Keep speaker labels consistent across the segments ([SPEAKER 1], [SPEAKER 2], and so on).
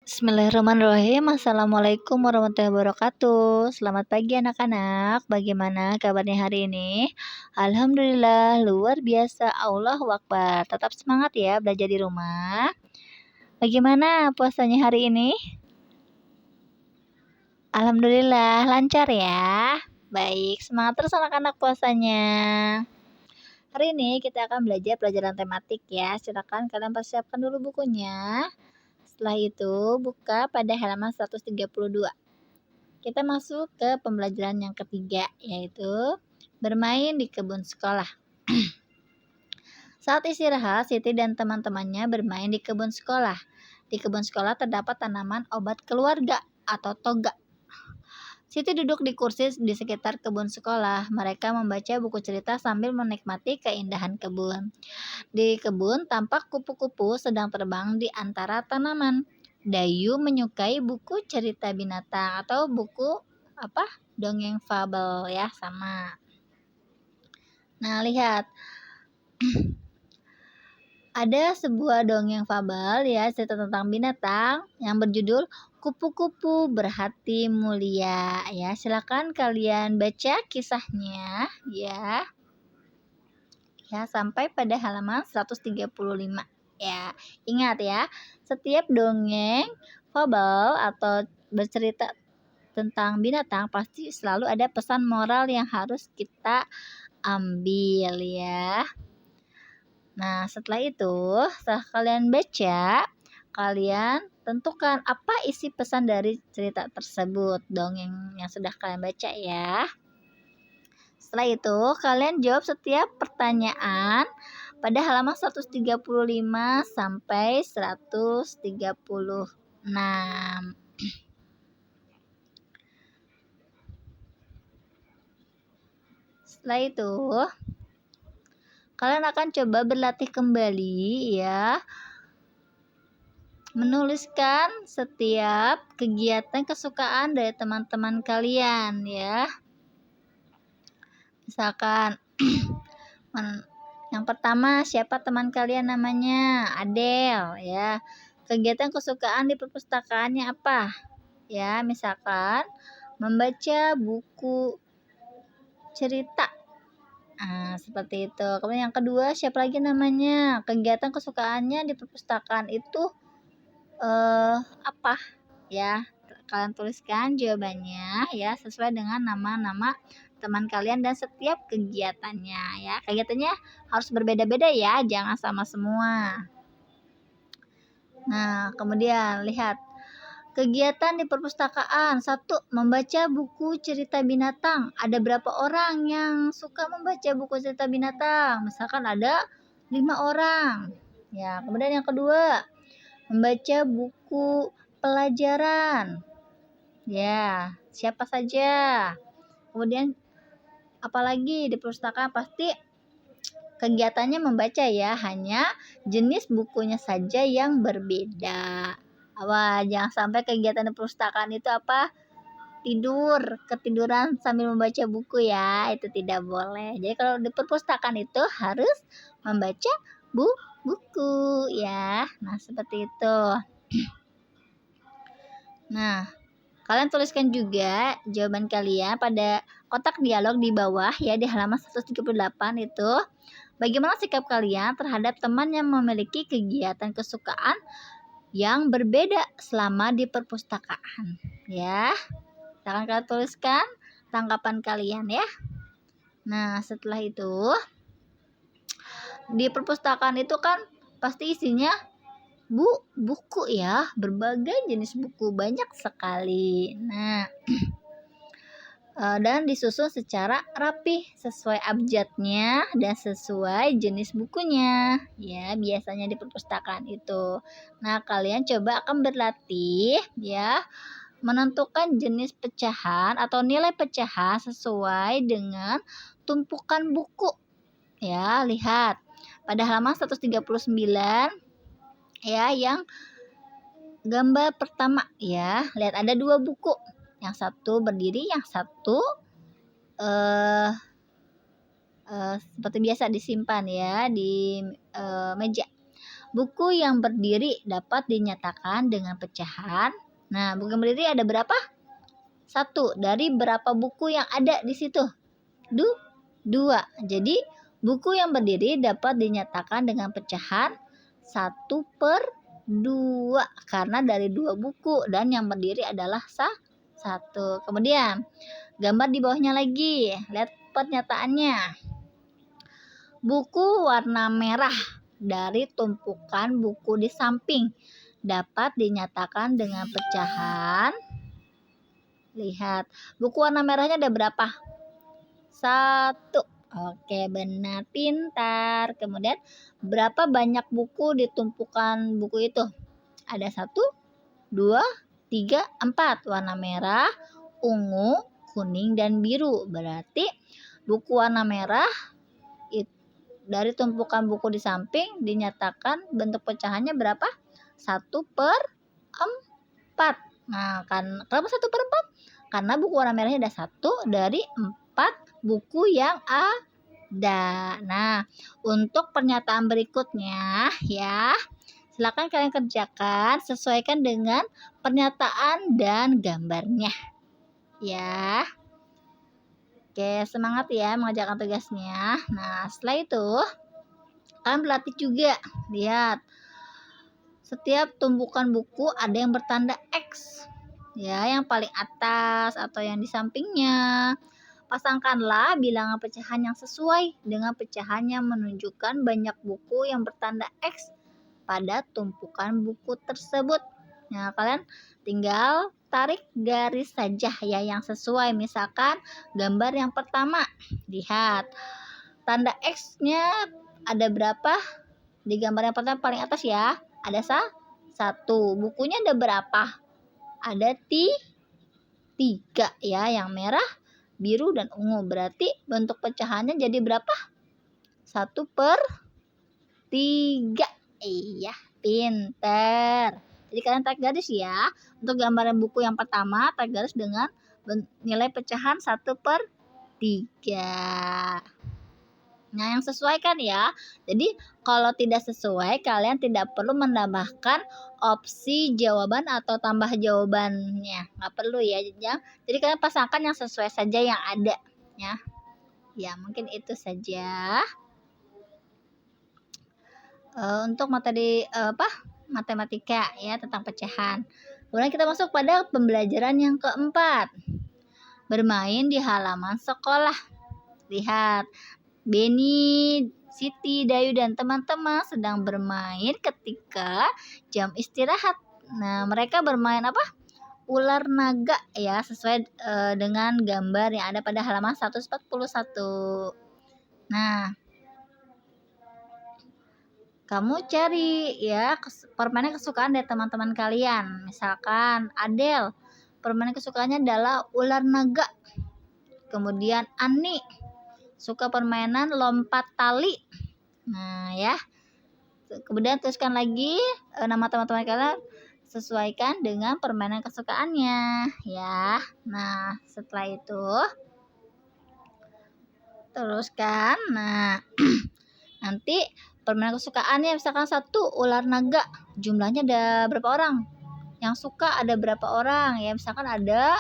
[SPEAKER 1] Bismillahirrahmanirrahim. Assalamualaikum warahmatullahi wabarakatuh. Selamat pagi anak-anak. Bagaimana kabarnya hari ini? Alhamdulillah luar biasa. Allahu Akbar. Tetap semangat ya belajar di rumah. Bagaimana puasanya hari ini? Alhamdulillah lancar ya. Baik, semangat terus anak-anak puasanya. Hari ini kita akan belajar pelajaran tematik ya. Silakan kalian persiapkan dulu bukunya. Setelah itu, buka pada halaman 132. Kita masuk ke pembelajaran yang ketiga, yaitu bermain di kebun sekolah. Saat istirahat, Siti dan teman-temannya bermain di kebun sekolah. Di kebun sekolah terdapat tanaman obat keluarga atau toga. Siti duduk di kursi di sekitar kebun sekolah. Mereka membaca buku cerita sambil menikmati keindahan kebun. Di kebun tampak kupu-kupu sedang terbang di antara tanaman. Dayu menyukai buku cerita binatang atau buku dongeng fabel ya, sama. Nah, lihat. Ada sebuah dongeng fabel ya, cerita tentang binatang yang berjudul Kupu-kupu Berhati Mulia ya. Silakan kalian baca kisahnya ya. Ya, sampai pada halaman 135 ya. Ingat ya, setiap dongeng fabel atau bercerita tentang binatang pasti selalu ada pesan moral yang harus kita ambil ya. Nah, setelah kalian baca, kalian tentukan apa isi pesan dari cerita tersebut, dongeng yang sudah kalian baca ya. Setelah itu, kalian jawab setiap pertanyaan pada halaman 135 sampai 136. Setelah itu, kalian akan coba berlatih kembali ya, menuliskan setiap kegiatan kesukaan dari teman-teman kalian ya. Misalkan yang pertama, siapa teman kalian namanya? Adel ya. Kegiatan kesukaan di perpustakaannya apa? Ya, misalkan membaca buku cerita. Nah, seperti itu. Kemudian yang kedua, siapa lagi namanya? Kegiatan kesukaannya di perpustakaan itu apa? Ya, kalian tuliskan jawabannya ya sesuai dengan nama-nama teman kalian dan setiap kegiatannya ya. Kegiatannya harus berbeda-beda ya, jangan sama semua. Nah, kemudian lihat kegiatan di perpustakaan. 1. Membaca buku cerita binatang. Ada berapa orang yang suka membaca buku cerita binatang? Misalkan ada 5 orang. Ya, kemudian yang kedua, membaca buku pelajaran. Ya, siapa saja? Kemudian apalagi di perpustakaan pasti kegiatannya membaca ya, hanya jenis bukunya saja yang berbeda. Jangan sampai kegiatan di perpustakaan itu ketiduran sambil membaca buku ya, itu tidak boleh. Jadi kalau di perpustakaan itu harus membaca buku ya. Nah, seperti itu. Nah, kalian tuliskan juga jawaban kalian pada kotak dialog di bawah ya, di halaman 138 itu. Bagaimana sikap kalian terhadap teman yang memiliki kegiatan kesukaan yang berbeda selama di perpustakaan ya. Silakan kalian tuliskan tanggapan kalian ya. Nah, setelah itu di perpustakaan itu kan pasti isinya buku ya, berbagai jenis buku, banyak sekali. Nah, dan disusun secara rapih sesuai abjadnya dan sesuai jenis bukunya ya, biasanya di perpustakaan itu. Nah, kalian coba akan berlatih ya menentukan jenis pecahan atau nilai pecahan sesuai dengan tumpukan buku ya. Lihat pada halaman 139 ya, yang gambar pertama ya. Lihat ada 2 buku, yang satu berdiri, yang satu seperti biasa disimpan ya di meja. Buku yang berdiri dapat dinyatakan dengan pecahan. Nah, buku yang berdiri ada berapa? 1. Dari berapa buku yang ada di situ? 2. Jadi, buku yang berdiri dapat dinyatakan dengan pecahan 1/2 karena dari 2 buku dan yang berdiri adalah 1. Kemudian, gambar di bawahnya lagi. Lihat pernyataannya. Buku warna merah dari tumpukan buku di samping dapat dinyatakan dengan pecahan. Lihat, buku warna merahnya ada berapa? 1. Oke, benar, pintar. Kemudian, berapa banyak buku di tumpukan buku itu? Ada 1, 2, 3, 4. Warna merah, ungu, kuning, dan biru. Berarti buku warna merah dari tumpukan buku di samping dinyatakan bentuk pecahannya berapa? 1/4. Nah, kenapa 1/4? Karena buku warna merahnya ada 1 dari 4 buku yang ada. Nah, untuk pernyataan berikutnya ya, silakan kalian kerjakan, sesuaikan dengan pernyataan dan gambarnya. Ya. Oke, semangat ya mengerjakan tugasnya. Nah, setelah itu kalian berlatih juga. Lihat, setiap tumpukan buku ada yang bertanda X. Ya, yang paling atas atau yang di sampingnya. Pasangkanlah bilangan pecahan yang sesuai dengan pecahan yang menunjukkan banyak buku yang bertanda X pada tumpukan buku tersebut. Nah, kalian tinggal tarik garis saja ya yang sesuai. Misalkan gambar yang pertama. Lihat, tanda X-nya ada berapa? Di gambar yang pertama paling atas ya. Ada 1. Bukunya ada berapa? Ada 3 ya, yang merah, biru, dan ungu. Berarti bentuk pecahannya jadi berapa? 1/3. Iya, pinter. Jadi kalian tarik garis ya. Untuk gambaran buku yang pertama, tarik garis dengan nilai pecahan 1/3. Nah, yang sesuai kan ya. Jadi kalau tidak sesuai, kalian tidak perlu menambahkan opsi jawaban atau tambah jawabannya. Nggak perlu ya. Jadi kalian pasangkan yang sesuai saja yang ada ya. Ya, mungkin itu saja. Untuk materi matematika ya tentang pecahan. Kemudian kita masuk pada pembelajaran yang keempat. Bermain di halaman sekolah. Lihat, Beni, Siti, Dayu, dan teman-teman sedang bermain ketika jam istirahat. Nah, mereka bermain apa? Ular naga ya, sesuai dengan gambar yang ada pada halaman 141. Nah, kamu cari ya permainan kesukaan dari teman-teman kalian. Misalkan Adel, permainan kesukaannya adalah ular naga. Kemudian Ani suka permainan lompat tali. Nah, ya. Kemudian tuliskan lagi nama teman-teman kalian, sesuaikan dengan permainan kesukaannya ya. Nah, setelah itu teruskan. Nah, nanti permainan kesukaannya misalkan 1 ular naga, jumlahnya ada berapa orang? Yang suka ada berapa orang ya? Misalkan ada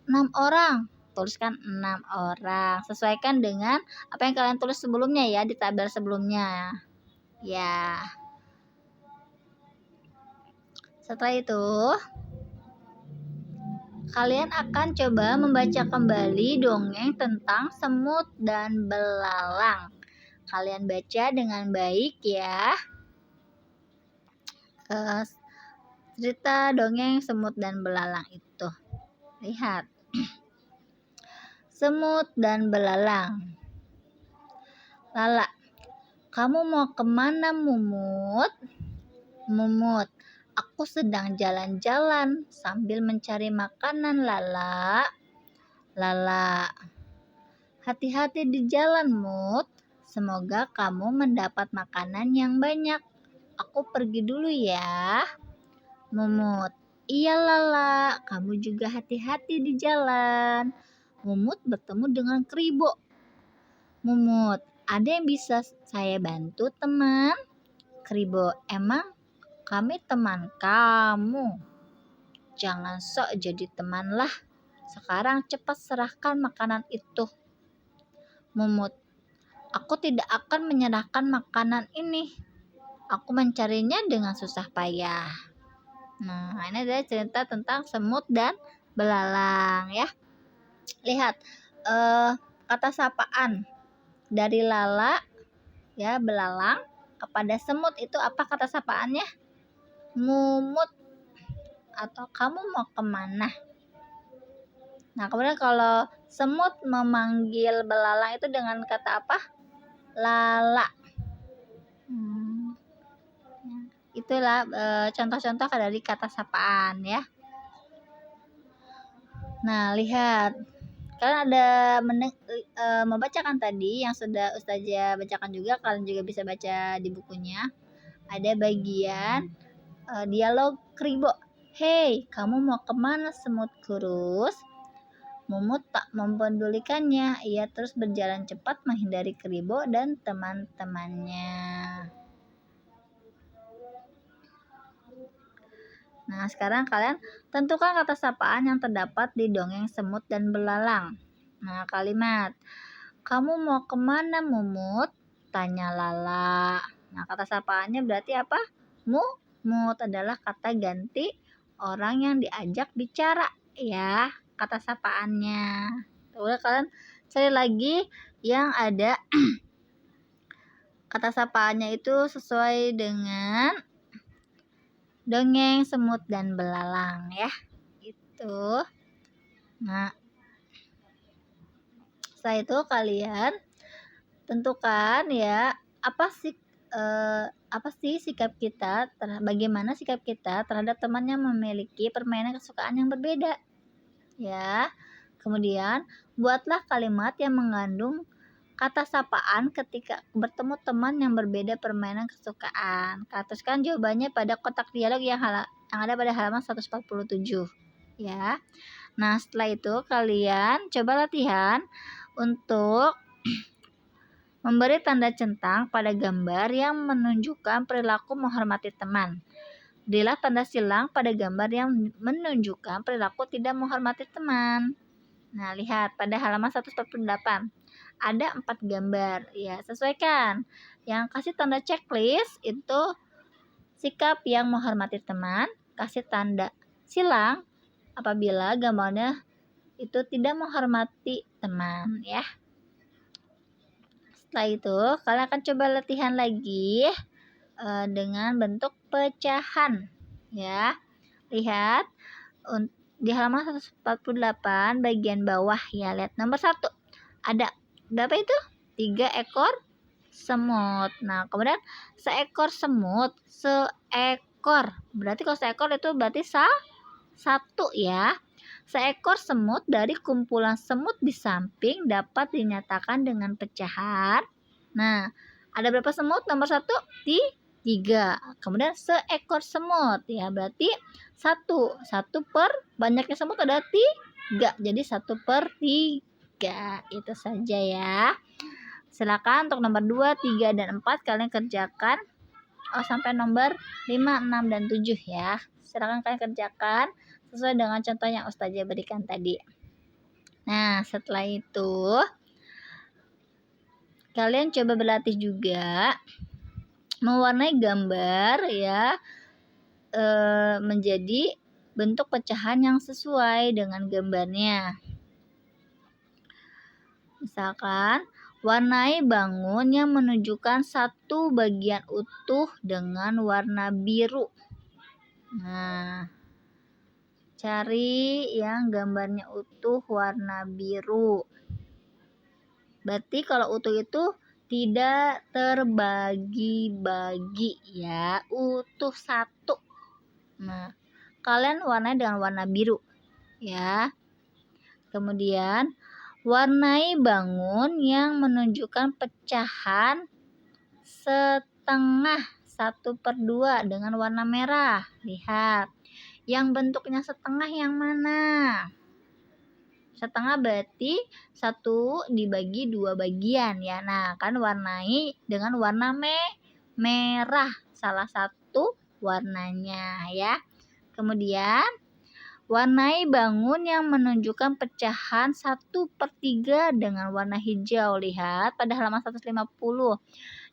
[SPEAKER 1] 6 orang. Tuliskan 6 orang. Sesuaikan dengan apa yang kalian tulis sebelumnya ya, di tabel sebelumnya. Ya. Setelah itu, kalian akan coba membaca kembali dongeng tentang semut dan belalang. Kalian baca dengan baik ya. Cerita dongeng semut dan belalang itu. Lihat. Semut dan belalang. Lala, kamu mau kemana, Mumut? Mumut, aku sedang jalan-jalan sambil mencari makanan, Lala. Lala, hati-hati di jalan, Mut. Semoga kamu mendapat makanan yang banyak. Aku pergi dulu ya. Mumut, iya Lala, kamu juga hati-hati di jalan. Mumut bertemu dengan Kribo. Mumut, ada yang bisa saya bantu, teman? Keribo, emang kami teman kamu. Jangan sok jadi teman lah. Sekarang cepat serahkan makanan itu. Mumut, aku tidak akan menyerahkan makanan ini. Aku mencarinya dengan susah payah. Nah, ini adalah cerita tentang semut dan belalang ya. Lihat kata sapaan dari Lala ya, belalang kepada semut itu apa kata sapaannya? Mumut atau kamu mau kemana? Nah, kemudian kalau semut memanggil belalang itu dengan kata apa? Lala. Itulah contoh-contoh dari kata sapaan ya. Nah, lihat. Kalian ada membacakan tadi yang sudah Ustazah bacakan juga, kalian juga bisa baca di bukunya. Ada bagian dialog Keribo. Hei, kamu mau kemana semut kurus? Mumut tak mempedulikannya. Ia terus berjalan cepat menghindari Keribo dan teman-temannya. Nah, sekarang kalian tentukan kata sapaan yang terdapat di dongeng semut dan belalang. Nah, kalimat, kamu mau kemana Mumut? Tanya Lala. Nah, kata sapaannya berarti apa? Mumut adalah kata ganti orang yang diajak bicara ya, kata sapaannya. Udah, kalian cari lagi yang ada kata sapaannya itu sesuai dengan dongeng semut dan belalang ya. Itu. Nah, setelah itu kalian tentukan ya apa sih sikap kita, bagaimana sikap kita terhadap teman yang memiliki permainan kesukaan yang berbeda ya. Kemudian buatlah kalimat yang mengandung kata sapaan ketika bertemu teman yang berbeda permainan kesukaan. Tuliskan jawabannya pada kotak dialog yang ada pada halaman 147 ya. Nah, setelah itu kalian coba latihan untuk memberi tanda centang pada gambar yang menunjukkan perilaku menghormati teman. Berilah tanda silang pada gambar yang menunjukkan perilaku tidak menghormati teman. Nah, lihat pada halaman 148. Ada 4 gambar. Ya, sesuaikan. Yang kasih tanda checklist itu sikap yang menghormati teman. Kasih tanda silang apabila gambarnya itu tidak menghormati teman ya. Setelah itu kalian akan coba latihan lagi dengan bentuk pecahan ya. Lihat di halaman 148 bagian bawah ya. Lihat nomor 1. Ada berapa itu? 3 ekor semut. Nah, kemudian seekor semut, seekor. Berarti kalau seekor itu berarti satu ya. Seekor semut dari kumpulan semut di samping dapat dinyatakan dengan pecahan. Nah, ada berapa semut? Nomor 1, 3. Kemudian seekor semut ya, berarti 1 per banyaknya semut ada 3. Jadi 1/3. Itu saja ya. Silakan untuk nomor 2, 3 dan 4 kalian kerjakan sampai nomor 5, 6 dan 7 ya. Silakan kalian kerjakan sesuai dengan contoh yang Ustazah berikan tadi. Nah, setelah itu kalian coba berlatih juga mewarnai gambar ya menjadi bentuk pecahan yang sesuai dengan gambarnya. Misalkan warnai bangun yang menunjukkan satu bagian utuh dengan warna biru. Nah, cari yang gambarnya utuh warna biru. Berarti kalau utuh itu tidak terbagi-bagi ya, utuh satu. Nah, kalian warnai dengan warna biru ya. Kemudian warnai bangun yang menunjukkan pecahan setengah 1/2 dengan warna merah. Lihat, yang bentuknya setengah yang mana? Setengah berarti 1 dibagi 2 bagian ya. Nah, kan warnai dengan warna merah salah satu warnanya ya. Kemudian warnai bangun yang menunjukkan pecahan 1/3 dengan warna hijau. Lihat pada halaman 150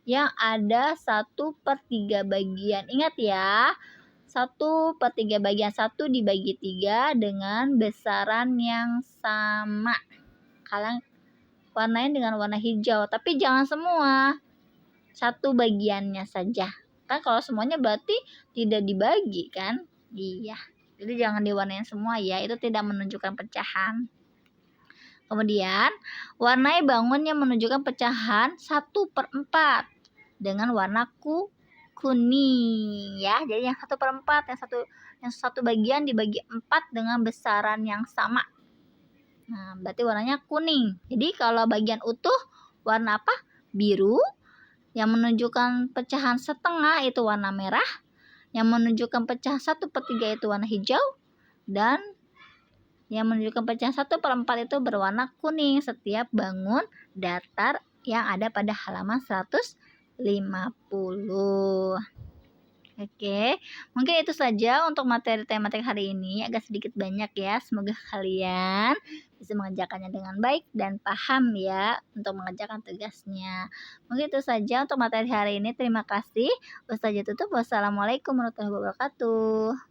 [SPEAKER 1] yang ada 1/3 bagian. Ingat ya, 1/3 bagian 1 dibagi 3 dengan besaran yang sama. Kalian warnain dengan warna hijau, tapi jangan semua, satu bagiannya saja. Kan kalau semuanya berarti tidak dibagi kan? Iya. Jadi jangan diwarnain semua ya, itu tidak menunjukkan pecahan. Kemudian, warnai bangun yang menunjukkan pecahan 1/4 dengan warna kuning ya. Jadi yang 1/4, yang satu bagian dibagi 4 dengan besaran yang sama. Nah, berarti warnanya kuning. Jadi kalau bagian utuh warna apa? Biru. Yang menunjukkan pecahan setengah itu warna merah. Yang menunjukkan pecahan 1/3 itu warna hijau, dan yang menunjukkan pecahan 1/4 itu berwarna kuning setiap bangun datar yang ada pada halaman 150. Oke, mungkin itu saja untuk materi tematik hari ini, agak sedikit banyak ya. Semoga kalian bisa mengerjakannya dengan baik dan paham ya untuk mengerjakan tugasnya. Mungkin itu saja untuk materi hari ini. Terima kasih. Ustazah tutup. Wassalamualaikum warahmatullahi wabarakatuh.